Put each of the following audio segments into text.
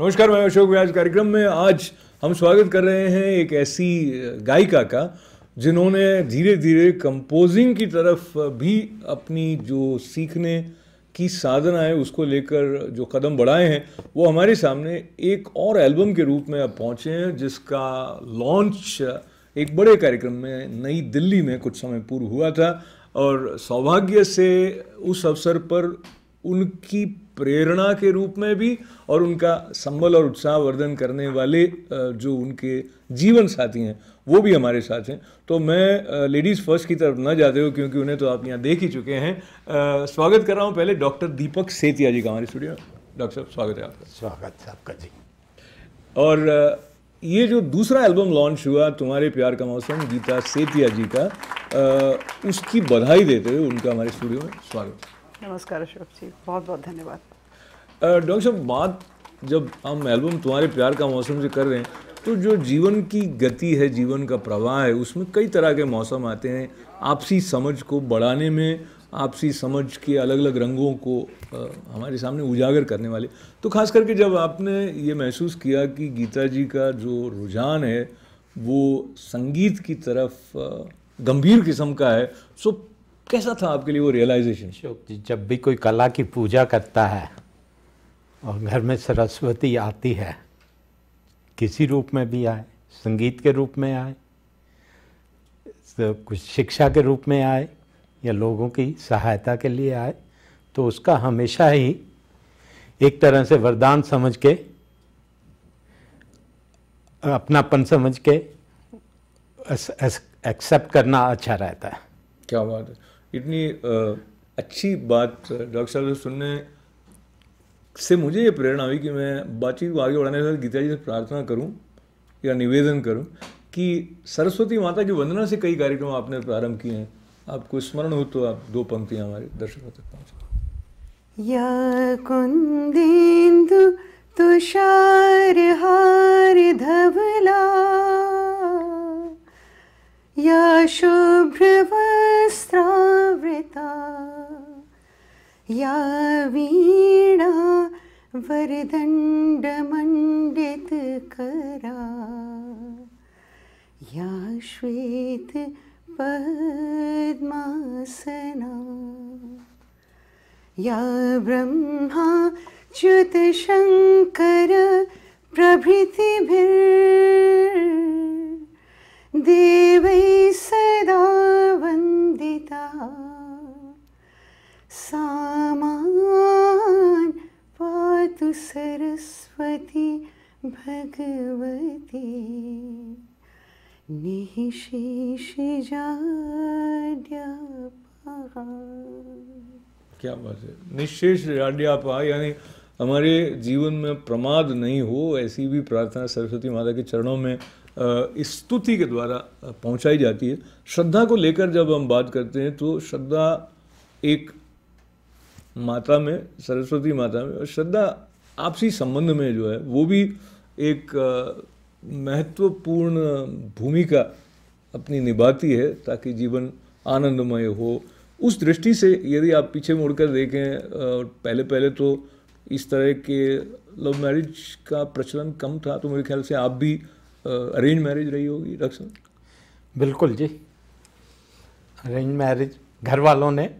नमस्कार, मैं अशोक व्यास। कार्यक्रम में आज हम स्वागत कर रहे हैं एक ऐसी गायिका का जिन्होंने धीरे धीरे कंपोजिंग की तरफ भी अपनी जो सीखने की साधना है उसको लेकर जो कदम बढ़ाए हैं वो हमारे सामने एक और एल्बम के रूप में अब पहुंचे हैं, जिसका लॉन्च एक बड़े कार्यक्रम में नई दिल्ली में कुछ समय पूर्व हुआ था। और सौभाग्य से उस अवसर पर उनकी प्रेरणा के रूप में भी और उनका संबल और उत्साह वर्धन करने वाले जो उनके जीवन साथी हैं वो भी हमारे साथ हैं। तो मैं लेडीज़ फर्स्ट की तरफ न जाते हो, क्योंकि उन्हें तो आप यहाँ देख ही चुके हैं। स्वागत कर रहा हूँ पहले डॉक्टर दीपक सेतिया जी का हमारे स्टूडियो में। डॉक्टर साहब, स्वागत है आपका। स्वागत है आपका जी। और ये जो दूसरा एल्बम लॉन्च हुआ, तुम्हारे प्यार का मौसम, गीता सेतिया जी का, उसकी बधाई देते हुए उनका हमारे स्टूडियो में स्वागत। नमस्कार अशोक जी, बहुत बहुत धन्यवाद। डॉक्टर साहब, बात जब हम एल्बम तुम्हारे प्यार का मौसम से कर रहे हैं तो जो जीवन की गति है, जीवन का प्रवाह है, उसमें कई तरह के मौसम आते हैं। आपसी समझ को बढ़ाने में, आपसी समझ के अलग अलग रंगों को हमारे सामने उजागर करने वाले। तो खास करके जब आपने ये महसूस किया कि गीता जी का जो रुझान है वो संगीत की तरफ गंभीर किस्म का है, सो कैसा था आपके लिए वो रियलाइजेशन? अशोक जी, जब भी कोई कला की पूजा करता है और घर में सरस्वती आती है, किसी रूप में भी आए, संगीत के रूप में आए, तो कुछ शिक्षा के रूप में आए या लोगों की सहायता के लिए आए, तो उसका हमेशा ही एक तरह से वरदान समझ के, अपनापन समझ के एक्सेप्ट करना अच्छा रहता है। क्या बात है, इतनी अच्छी बात डॉक्टर साहब से सुनने से मुझे ये प्रेरणा हुई कि मैं बातचीत को आगे बढ़ाने से गीता जी से प्रार्थना करूं या निवेदन करूं कि सरस्वती माता की वंदना से कई कार्यक्रम आपने प्रारंभ किए हैं। आपको स्मरण हो तो आप दो पंक्तियां हमारे दर्शकों तक पहुँचा। या कुंदेन्दु तुषार हार धवला, या शुभ्र वस्त्रावृता, या वीणा वरदंड मंडित करा, या श्वेत पद्मासना, या ब्रह्मा च्युत शंकर प्रभृतिभिर्देवैः सदा वन्दिता, सा मां पातु सरस्वती भगवती निःशेषजाड्यापहा। क्या बात है, निःशेष जाड्यापहा, यानी हमारे जीवन में प्रमाद नहीं हो, ऐसी भी प्रार्थना सरस्वती माता के चरणों में इस स्तुति के द्वारा पहुंचाई जाती है। श्रद्धा को लेकर जब हम बात करते हैं तो श्रद्धा एक माता में, सरस्वती माता में, और श्रद्धा आपसी संबंध में जो है वो भी एक महत्वपूर्ण भूमिका अपनी निभाती है ताकि जीवन आनंदमय हो। उस दृष्टि से यदि आप पीछे मुड़कर देखें, पहले पहले तो इस तरह के लव मैरिज का प्रचलन कम था, तो मेरे ख्याल से आप भी अरेंज मैरिज रही होगी डॉक्टर साहब? बिल्कुल जी, अरेंज मैरिज। घर वालों ने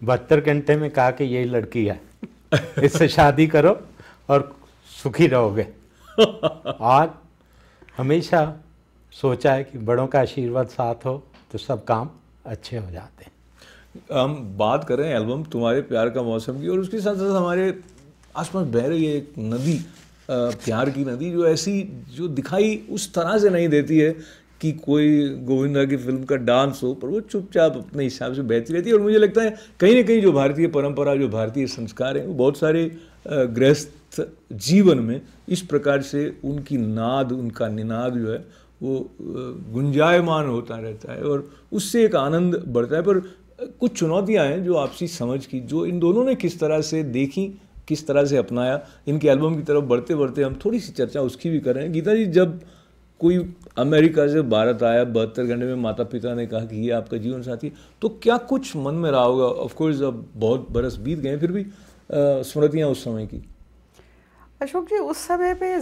72 घंटे में कहा कि यही लड़की है, इससे शादी करो और सुखी रहोगे। आज हमेशा सोचा है कि बड़ों का आशीर्वाद साथ हो तो सब काम अच्छे हो जाते हैं। हम बात कर रहे हैं एल्बम तुम्हारे प्यार का मौसम की, और उसके साथ साथ हमारे आसपास बह रही है एक नदी, प्यार की नदी, जो ऐसी जो दिखाई उस तरह से नहीं देती है कि कोई गोविंदा की फिल्म का डांस हो, पर वो चुपचाप अपने हिसाब से बहती रहती है। और मुझे लगता है कहीं ना कहीं जो भारतीय परंपरा, जो भारतीय संस्कार हैं, वो बहुत सारे गृहस्थ जीवन में इस प्रकार से उनकी नाद, उनका निनाद जो है वो गुंजायमान होता रहता है और उससे एक आनंद बढ़ता है। पर कुछ चुनौतियां हैं जो आपसी समझ की, जो इन दोनों ने किस तरह से देखी, किस तरह से अपनाया। इनके एल्बम की तरफ बढ़ते बढ़ते हम थोड़ी सी चर्चा उसकी भी कर रहे हैं। गीता जी, जब कोई अमेरिका से भारत आया, 72 घंटे में माता पिता ने कहा कि ये आपका जीवन साथी, तो क्या कुछ मन में रहा होगा? ऑफकोर्स अब बहुत बरस बीत गए, फिर भी स्मृतियाँ उस समय की। अशोक जी, उस समय पे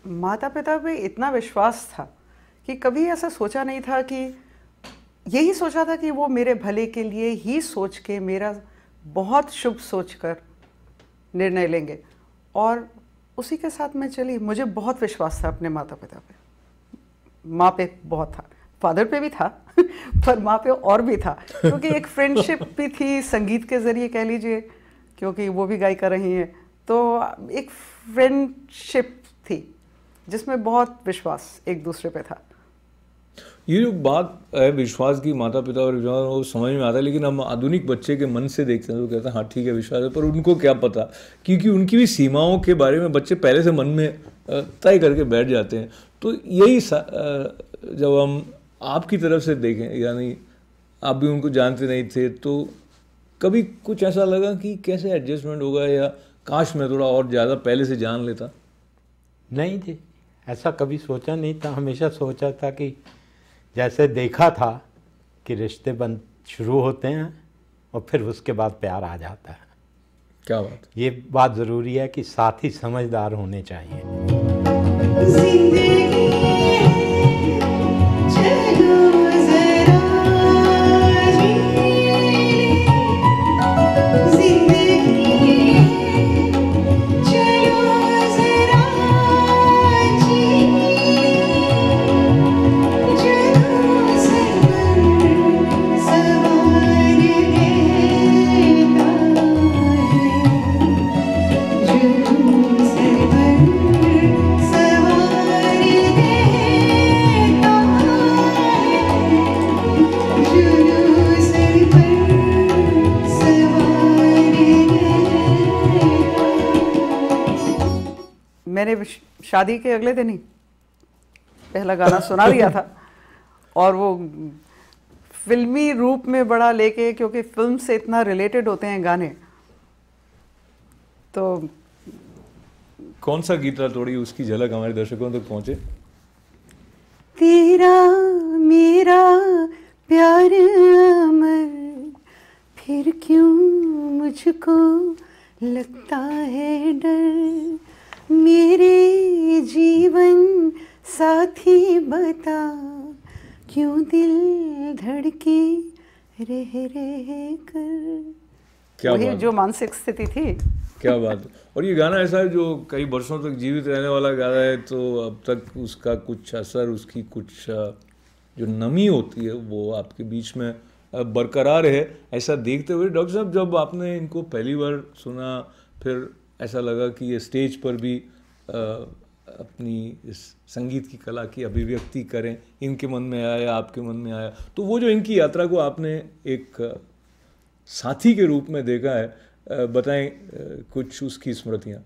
माता पिता पे इतना विश्वास था कि कभी ऐसा सोचा नहीं था कि, यही सोचा था कि वो मेरे भले के लिए ही सोच के, मेरा बहुत शुभ सोचकर निर्णय लेंगे, और उसी के साथ मैं चली। मुझे बहुत विश्वास था अपने माता पिता पे, माँ पे बहुत था, फादर पे भी था पर माँ पे और भी था, क्योंकि एक फ्रेंडशिप भी थी संगीत के ज़रिए कह लीजिए, क्योंकि वो भी गायिका रही हैं, तो एक फ्रेंडशिप थी जिसमें बहुत विश्वास एक दूसरे पे था। ये जो बात है विश्वास की, माता पिता और विश्वास, वो समझ में आता है, लेकिन हम आधुनिक बच्चे के मन से देखते हैं तो कहते हैं हाँ ठीक है विश्वास है, पर उनको क्या पता, क्योंकि उनकी भी सीमाओं के बारे में बच्चे पहले से मन में तय करके बैठ जाते हैं। तो यही जब हम आपकी तरफ से देखें, यानी आप भी उनको जानते नहीं थे, तो कभी कुछ ऐसा लगा कि कैसे एडजस्टमेंट होगा, या काश मैं थोड़ा और ज़्यादा पहले से जान लेता? नहीं जी, ऐसा कभी सोचा नहीं था। हमेशा सोचा था कि जैसे देखा था कि रिश्ते बन शुरू होते हैं और फिर उसके बाद प्यार आ जाता है। क्या बात, ये बात ज़रूरी है कि साथी समझदार होने चाहिए। मैंने शादी के अगले दिन ही पहला गाना सुना दिया था, और वो फिल्मी रूप में बड़ा लेके, क्योंकि फिल्म से इतना रिलेटेड होते हैं गाने। तो कौन सा गीत था, थोड़ी उसकी झलक हमारे दर्शकों तक पहुंचे? तेरा मेरा प्यार अमर, फिर क्यों मुझको लगता है डर, मेरे जीवन साथी बता, क्यों दिल धड़के रह कर। क्या वही बात, जो मानसिक स्थिति थी। क्या बात। और ये गाना ऐसा है जो कई वर्षों तक जीवित रहने वाला गाना है, तो अब तक उसका कुछ असर, उसकी कुछ जो नमी होती है वो आपके बीच में बरकरार है। ऐसा देखते हुए डॉक्टर साहब, जब आपने इनको पहली बार सुना, फिर ऐसा लगा कि ये स्टेज पर भी अपनी इस संगीत की कला की अभिव्यक्ति करें, इनके मन में आया, आपके मन में आया, तो वो जो इनकी यात्रा को आपने एक साथी के रूप में देखा है, बताएं कुछ उसकी स्मृतियाँ।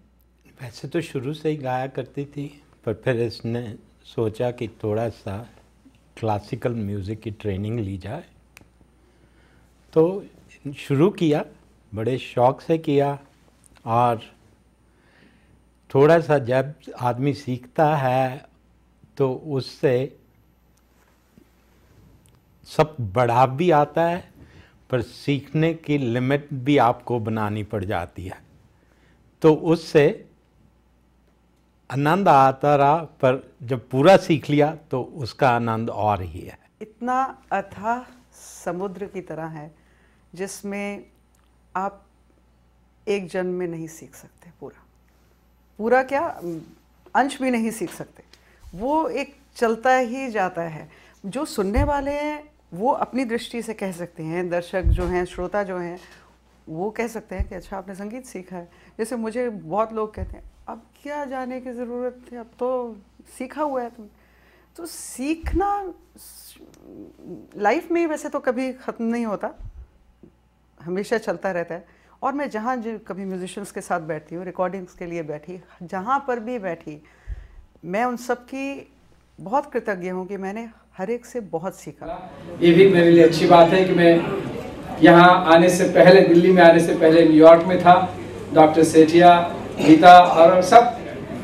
वैसे तो शुरू से ही गाया करती थी, पर फिर इसने सोचा कि थोड़ा सा क्लासिकल म्यूज़िक की ट्रेनिंग ली जाए, तो शुरू किया, बड़े शौक़ से किया। और थोड़ा सा जब आदमी सीखता है तो उससे सब बढ़ाव भी आता है, पर सीखने की लिमिट भी आपको बनानी पड़ जाती है, तो उससे आनंद आता रहा। पर जब पूरा सीख लिया तो उसका आनंद और ही है। इतना अथाह समुद्र की तरह है जिसमें आप एक जन्म में नहीं सीख सकते, पूरा क्या, अंश भी नहीं सीख सकते। वो एक चलता ही जाता है। जो सुनने वाले हैं वो अपनी दृष्टि से कह सकते हैं, दर्शक जो हैं, श्रोता जो हैं, वो कह सकते हैं कि अच्छा आपने संगीत सीखा है। जैसे मुझे बहुत लोग कहते हैं अब क्या जाने की ज़रूरत है, अब तो सीखा हुआ है तुमने। तो सीखना लाइफ में वैसे तो कभी ख़त्म नहीं होता, हमेशा चलता रहता है। और मैं जहाँ कभी म्यूजिशियंस के साथ बैठती हूँ, रिकॉर्डिंग्स के लिए बैठी, जहाँ पर भी बैठी, मैं उन सब की बहुत कृतज्ञ हूँ कि मैंने हर एक से बहुत सीखा। ये भी मेरे लिए अच्छी बात है कि मैं यहाँ आने से पहले, दिल्ली में आने से पहले न्यूयॉर्क में था। डॉक्टर सेठिया, गीता और सब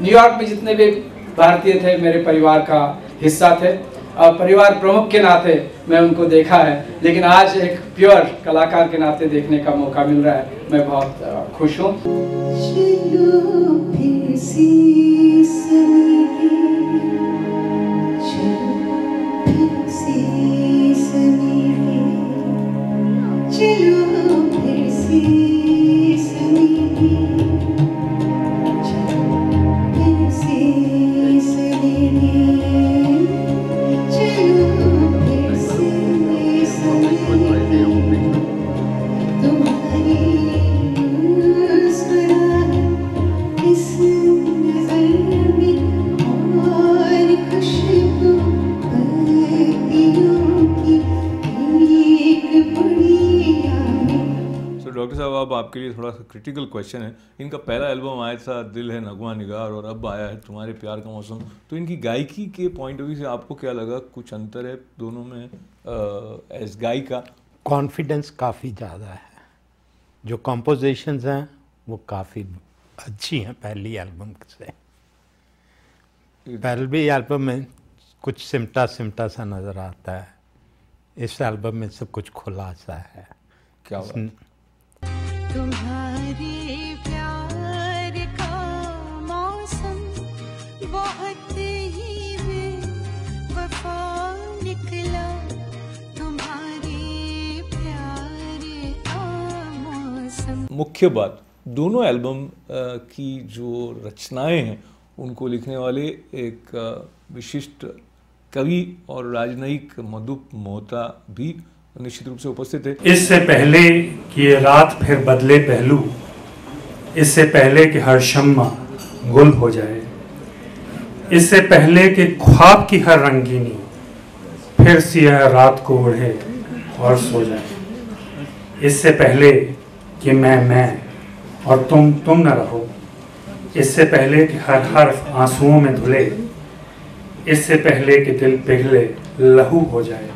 न्यूयॉर्क में जितने भी भारतीय थे मेरे परिवार का हिस्सा थे, और परिवार प्रमुख के नाते मैं उनको देखा है, लेकिन आज एक प्योर कलाकार के नाते देखने का मौका मिल रहा है। मैं बहुत खुश हूँ। डॉक्टर साहब, अब आपके लिए थोड़ा सा क्रिटिकल क्वेश्चन है। इनका पहला एल्बम आया था दिल है नगमा निगार, और अब आया है तुम्हारे प्यार का मौसम। तो इनकी गायकी के पॉइंट ऑफ व्यू से आपको क्या लगा, कुछ अंतर है दोनों में एज गायिका? कॉन्फिडेंस काफ़ी ज़्यादा है, जो कंपोजिशंस हैं वो काफ़ी अच्छी हैं पहली एल्बम से। पहली एल्बम में कुछ सिमटा सिमटा सा नज़र आता है, इस एल्बम में सब कुछ खुला सा है। क्या तुम्हारे प्यार का मौसम बहुत ही बेवफा निकला, तुम्हारे प्यार का मौसम। मुख्य बात, दोनों एल्बम की जो रचनाएं हैं उनको लिखने वाले एक विशिष्ट कवि और राजनयिक मधुप मोहता भी निश्चित रूप से उपस्थित है। इससे पहले कि ये रात फिर बदले पहलू, इससे पहले कि हर शम्मा गुल हो जाए, इससे पहले कि ख्वाब की हर रंगीनी फिर सियाह रात को ओढ़े और सो जाए, इससे पहले कि मैं और तुम न रहो, इससे पहले कि हर हर्फ आंसुओं में धुले, इससे पहले कि दिल पिघले लहू हो जाए,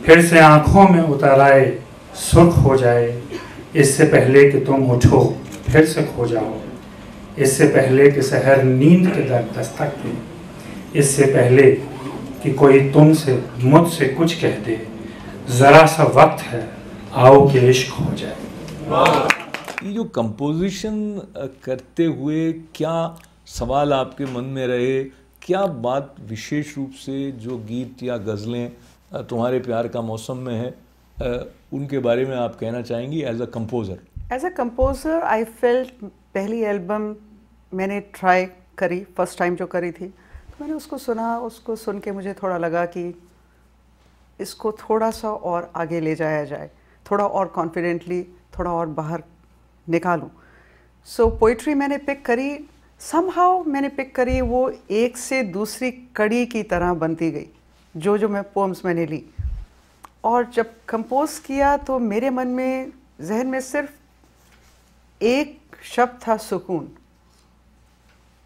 फिर से आंखों में उतर आए सुर्ख हो जाए, इससे पहले कि तुम उठो फिर से खो जाओ, इससे पहले कि सहर नींद के दर दस्तक दे, इससे पहले कि कोई तुमसे मुझसे कुछ कह दे, ज़रा सा वक्त है आओ कि इश्क हो जाए। ये जो कंपोजिशन करते हुए क्या सवाल आपके मन में रहे, क्या बात विशेष रूप से जो गीत या गज़लें तुम्हारे प्यार का मौसम में है उनके बारे में आप कहना चाहेंगी as a composer? As a composer I felt, पहली एल्बम मैंने ट्राई करी, फर्स्ट टाइम जो करी थी, तो मैंने उसको सुना, उसको सुन के मुझे थोड़ा लगा कि इसको थोड़ा सा और आगे ले जाया जाए, थोड़ा और कॉन्फिडेंटली, थोड़ा और बाहर निकालूं। सो पोइट्री मैंने पिक करी, समहाउ मैंने पिक करी, वो एक से दूसरी कड़ी की तरह बनती गई जो मैं पोम्स मैंने ली। और जब कंपोज किया तो मेरे मन में, जहन में सिर्फ एक शब्द था, सुकून,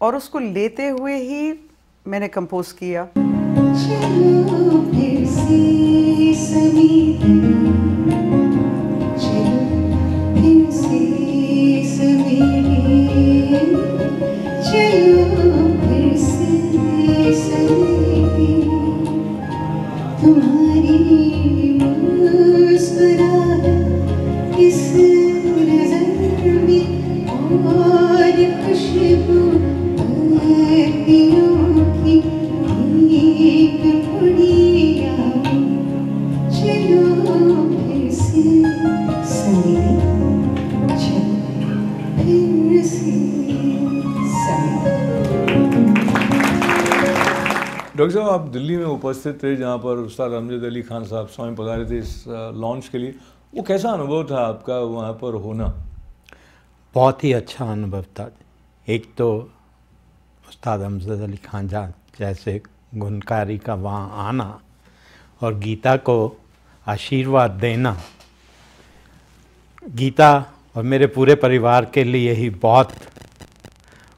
और उसको लेते हुए ही मैंने कंपोज किया। चलो फिर से सवेरे, चलो फिर से सवेरे, चलो फिर से सवेरे, तुम्हारी मुस्कुराहट इस नज़र में और खुशबू पत्तियों की एक पुड़िया, चलो फिर से सवेरे, चलो फिर से सवेरे। डॉक्टर साहब, आप दिल्ली में उपस्थित थे जहाँ पर उस्ताद अमजद अली खान साहब स्वयं पधारे थे इस लॉन्च के लिए। वो कैसा अनुभव था आपका वहाँ पर होना? बहुत ही अच्छा अनुभव था। एक तो उस्ताद अमजद अली खान जैसे गुणकारी का वहाँ आना और गीता को आशीर्वाद देना, गीता और मेरे पूरे परिवार के लिए ही बहुत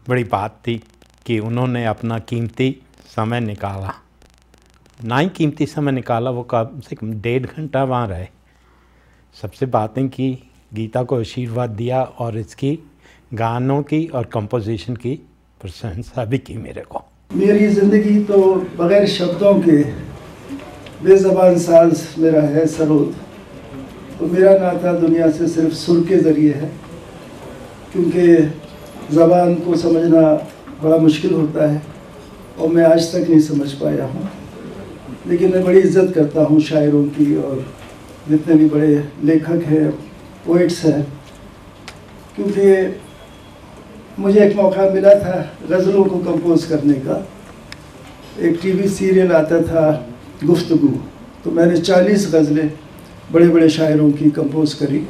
बड़ी बात थी कि उन्होंने अपना कीमती समय निकाला, ना ही कीमती समय निकाला, वो कम से कम 1.5 घंटा वहाँ रहे, सबसे बातें की, गीता को आशीर्वाद दिया और इसकी गानों की और कंपोजिशन की प्रशंसा भी की मेरे को। मेरी ज़िंदगी तो बग़ैर शब्दों के बेज़बान साज मेरा है सरोद, तो मेरा नाता दुनिया से सिर्फ सुर के ज़रिए है, क्योंकि ज़बान को समझना बड़ा मुश्किल होता है और मैं आज तक नहीं समझ पाया हूँ। लेकिन मैं बड़ी इज्जत करता हूँ शायरों की और जितने भी बड़े लेखक हैं, पोइट्स हैं, क्योंकि मुझे एक मौका मिला था गज़लों को कंपोज करने का। एक टीवी सीरियल आता था गुफ्तगू, तो मैंने 40 गज़लें बड़े बड़े शायरों की कंपोज करी।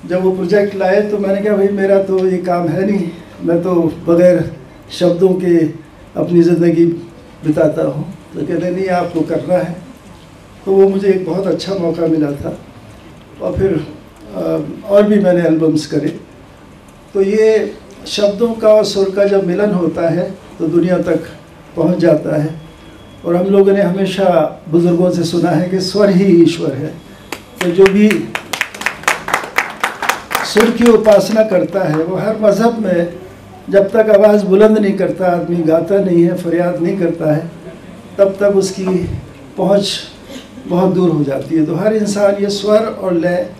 जब वो प्रोजेक्ट लाए तो मैंने कहा भाई मेरा तो ये काम है नहीं, मैं तो बग़ैर शब्दों के अपनी ज़िंदगी बिताता हूँ। तो कहते नहीं आपको करना है। तो वो मुझे एक बहुत अच्छा मौका मिला था और फिर और भी मैंने एल्बम्स करे। तो ये शब्दों का और सुर का जब मिलन होता है तो दुनिया तक पहुंच जाता है। और हम लोगों ने हमेशा बुज़ुर्गों से सुना है कि स्वर ही ईश्वर है। तो जो भी सुर की उपासना करता है वो हर मज़हब में जब तक आवाज़ बुलंद नहीं करता, आदमी गाता नहीं है, फरियाद नहीं करता है, तब तक उसकी पहुंच बहुत दूर हो जाती है। तो हर इंसान ये स्वर और लय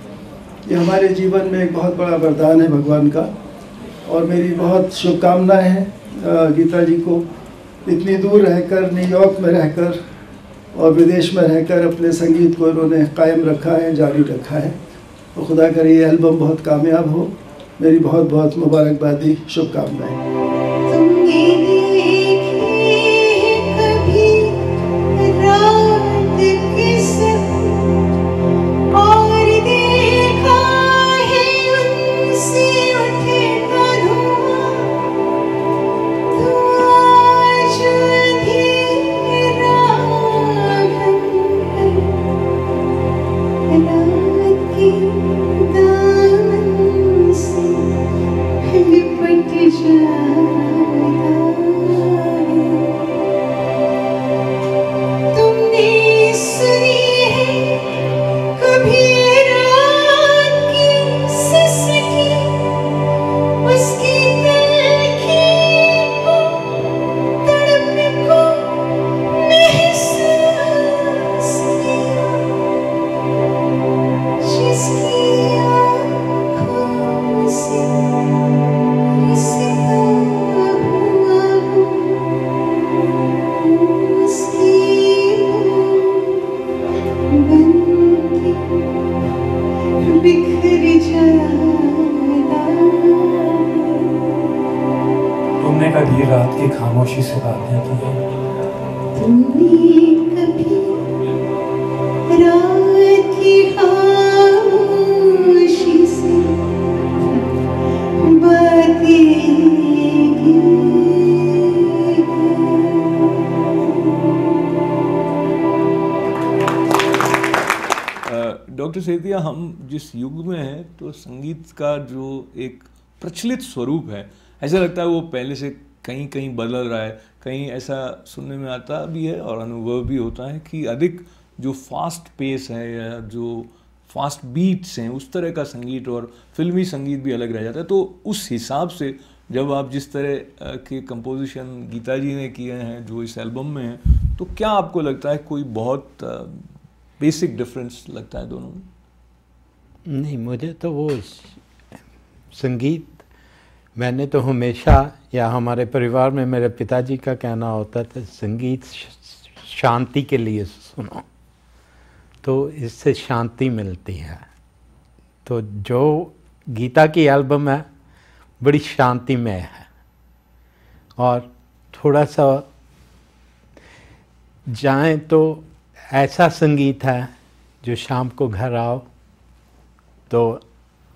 ये हमारे जीवन में एक बहुत बड़ा वरदान है भगवान का। और मेरी बहुत शुभकामनाएं हैं गीता जी को, इतनी दूर रहकर, न्यूयॉर्क में रहकर और विदेश में रहकर अपने संगीत को इन्होंने कायम रखा है, जारी रखा है। तो खुदा करे ये एल्बम बहुत कामयाब हो। मेरी बहुत बहुत मुबारकबादी, शुभकामनाएं। तुमने कभी रात की खामोशी से बातें की हैं? तुमने कभी रात की खामोशी से बातें की? डॉक्टर सेठिया, हम जिस युग में हैं तो संगीत का जो एक प्रचलित स्वरूप है, ऐसा लगता है वो पहले से कहीं कहीं बदल रहा है। कहीं ऐसा सुनने में आता भी है और अनुभव भी होता है कि अधिक जो फास्ट पेस है या जो फास्ट बीट्स हैं उस तरह का संगीत और फिल्मी संगीत भी अलग रह जाता है। तो उस हिसाब से जब आप जिस तरह के कंपोजिशन गीता जी ने किए हैं जो इस एल्बम में हैं, तो क्या आपको लगता है कोई बहुत बेसिक डिफरेंस लगता है दोनों में? नहीं, मुझे तो वो संगीत, मैंने तो हमेशा, या हमारे परिवार में मेरे पिताजी का कहना होता था, संगीत शांति के लिए सुनो, तो इससे शांति मिलती है। तो जो गीता की एल्बम है बड़ी शांतिमय है और थोड़ा सा जाएं तो ऐसा संगीत है जो शाम को घर आओ तो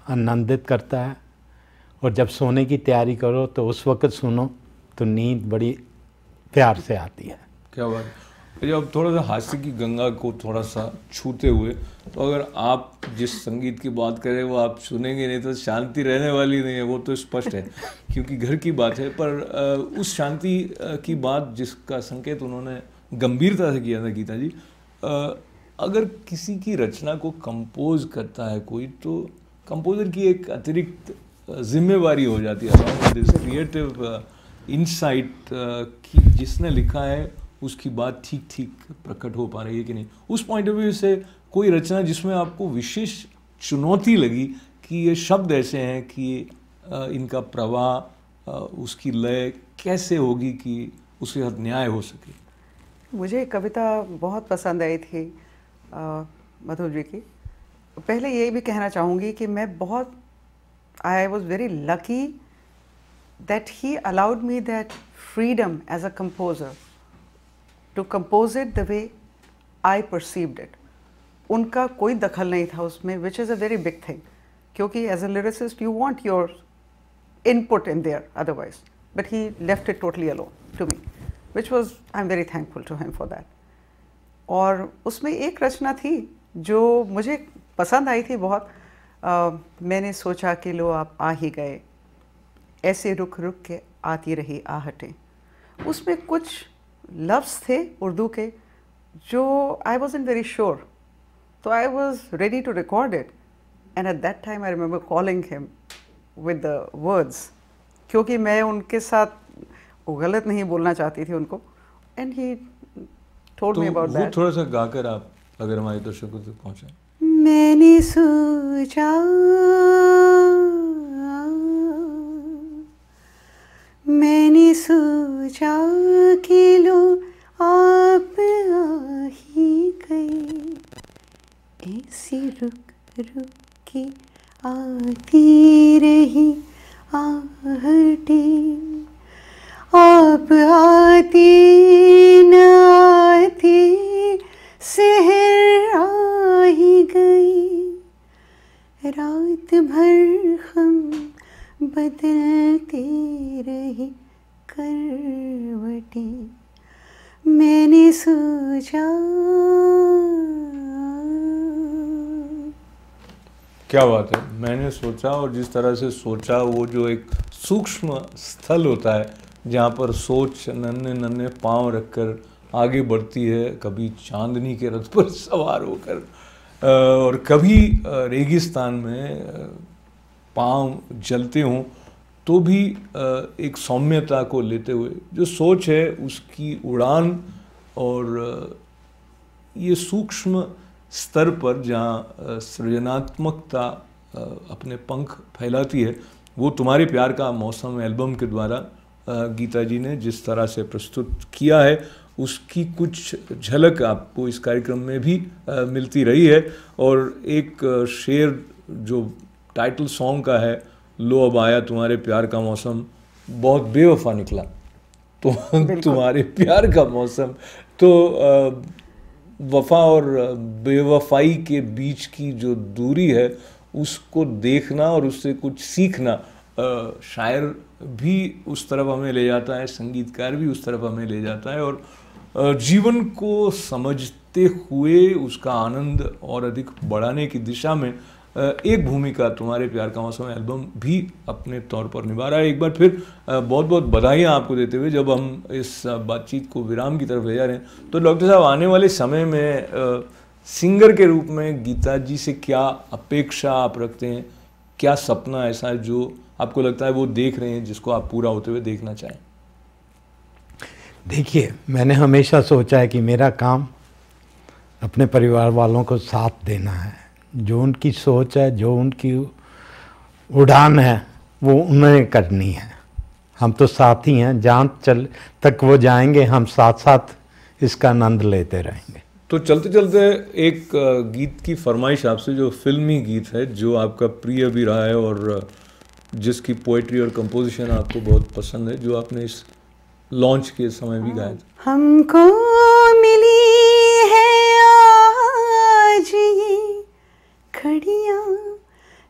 आनंदित करता है, और जब सोने की तैयारी करो तो उस वक्त सुनो तो नींद बड़ी प्यार से आती है। क्या बात है। जब थोड़ा सा हास्य की गंगा को थोड़ा सा छूते हुए, तो अगर आप जिस संगीत की बात करें वो आप सुनेंगे नहीं तो शांति रहने वाली नहीं है, वो तो स्पष्ट है क्योंकि घर की बात है। पर उस शांति की बात जिसका संकेत उन्होंने गंभीरता से किया था गीता जी, अगर किसी की रचना को कंपोज करता है कोई, तो कंपोजर की एक अतिरिक्त जिम्मेवारी हो जाती है, दिस क्रिएटिव इनसाइट कि जिसने लिखा है उसकी बात ठीक ठीक प्रकट हो पा रही है कि नहीं। उस पॉइंट ऑफ व्यू से कोई रचना जिसमें आपको विशेष चुनौती लगी कि ये शब्द ऐसे हैं कि इनका प्रवाह, उसकी लय कैसे होगी कि उसके साथ न्याय हो सके? मुझे कविता बहुत पसंद आई थी मधुर जी की। पहले ये भी कहना चाहूँगी कि मैं बहुत I was very lucky that he allowed me that freedom as a composer to compose it the way I perceived it. उनका कोई दखल नहीं था उसमें, which is a very big thing, क्योंकि as a lyricist you want your input in there otherwise, but he left it totally alone to me, which was I'm very thankful to him for that. और उसमें एक रचना थी जो मुझे पसंद आई थी बहुत, मैंने सोचा कि लो आप आ ही गए, ऐसे रुक रुक के आती रही आहटें। उसमें कुछ लफ्ज़ थे उर्दू के जो I wasn't very sure, so I was ready to record it, and at that time I remember calling him with the words, क्योंकि मैं उनके साथ गलत नहीं बोलना चाहती थी उनको, and he told me about that. वो थोड़ा सा गाकर आप अगर हमारे दर्शकों तक पहुंचे। मैंने सोचा, मैंने सोचा कि लो आप आ ही गए, ऐसी रुक रुक के आती रही आहटें, आप आते न आते सहर आ ही गई, रात भर हम बदलते रहे करवटें, मैंने सोचा। क्या बात है, मैंने सोचा। और जिस तरह से सोचा, वो जो एक सूक्ष्म स्थल होता है जहाँ पर सोच नन्हे नन्हे पांव रखकर आगे बढ़ती है, कभी चांदनी के रथ पर सवार होकर और कभी रेगिस्तान में पांव जलते हों तो भी एक सौम्यता को लेते हुए जो सोच है उसकी उड़ान, और ये सूक्ष्म स्तर पर जहाँ सृजनात्मकता अपने पंख फैलाती है, वो तुम्हारे प्यार का मौसम एल्बम के द्वारा गीता जी ने जिस तरह से प्रस्तुत किया है उसकी कुछ झलक आपको इस कार्यक्रम में भी मिलती रही है। और एक शेर जो टाइटल सॉन्ग का है, लो अब आया तुम्हारे प्यार का मौसम, बहुत बेवफा निकला। तो तुम्हारे प्यार का मौसम तो वफा और बेवफाई के बीच की जो दूरी है उसको देखना और उससे कुछ सीखना, शायर भी उस तरफ हमें ले जाता है, संगीतकार भी उस तरफ हमें ले जाता है, और जीवन को समझते हुए उसका आनंद और अधिक बढ़ाने की दिशा में एक भूमिका तुम्हारे प्यार का मौसम एल्बम भी अपने तौर पर निभा रहा है। एक बार फिर बहुत बहुत बधाइयाँ आपको देते हुए जब हम इस बातचीत को विराम की तरफ ले जा रहे हैं, तो डॉक्टर साहब आने वाले समय में सिंगर के रूप में गीता जी से क्या अपेक्षा आप रखते हैं, क्या सपना ऐसा है जो आपको लगता है वो देख रहे हैं जिसको आप पूरा होते हुए देखना चाहें? देखिए, मैंने हमेशा सोचा है कि मेरा काम अपने परिवार वालों को साथ देना है। जो उनकी सोच है, जो उनकी उड़ान है, वो उन्हें करनी है। हम तो साथ ही हैं, जहाँ चल तक वो जाएंगे हम साथ साथ इसका आनंद लेते रहेंगे। तो चलते चलते एक गीत की फरमाइश आपसे, जो फिल्मी गीत है, जो आपका प्रिय भी रहा है और जिसकी पोएट्री और कंपोजिशन आपको बहुत पसंद है, जो आपने इस लॉन्च के समय भी गाया था। हमको मिली है आज ये घड़ियां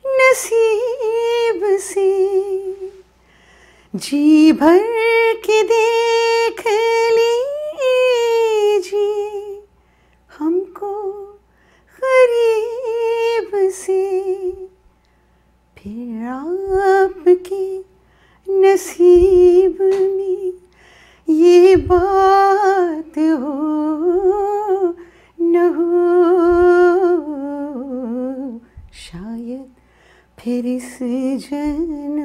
नसीब से, जी भर के देख लीजिए हमको करीब से, फिर आपके नसीब में ये बात हो न हो, शायद फिर इस जन्म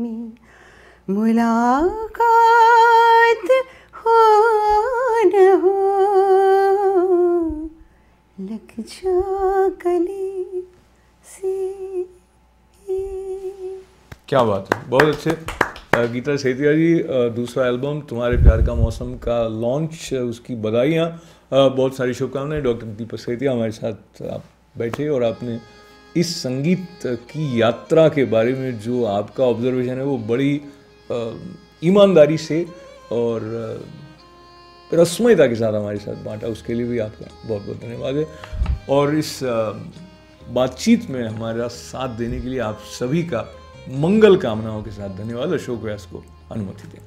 में मुलाकात हो न हो, लग जा गले से। क्या बात है, बहुत अच्छे। गीता सेठिया जी, दूसरा एल्बम तुम्हारे प्यार का मौसम का लॉन्च, उसकी बधाइयाँ, बहुत सारी शुभकामनाएं। डॉक्टर दीपक सेठिया हमारे साथ आप बैठे और आपने इस संगीत की यात्रा के बारे में जो आपका ऑब्जर्वेशन है वो बड़ी ईमानदारी से और रस्मयता के साथ हमारे साथ बांटा, उसके लिए भी आपका बहुत बहुत धन्यवाद है। और इस बातचीत में हमारा साथ देने के लिए आप सभी का मंगल कामनाओं के साथ धन्यवाद। अशोक व्यास को अनुमति दें।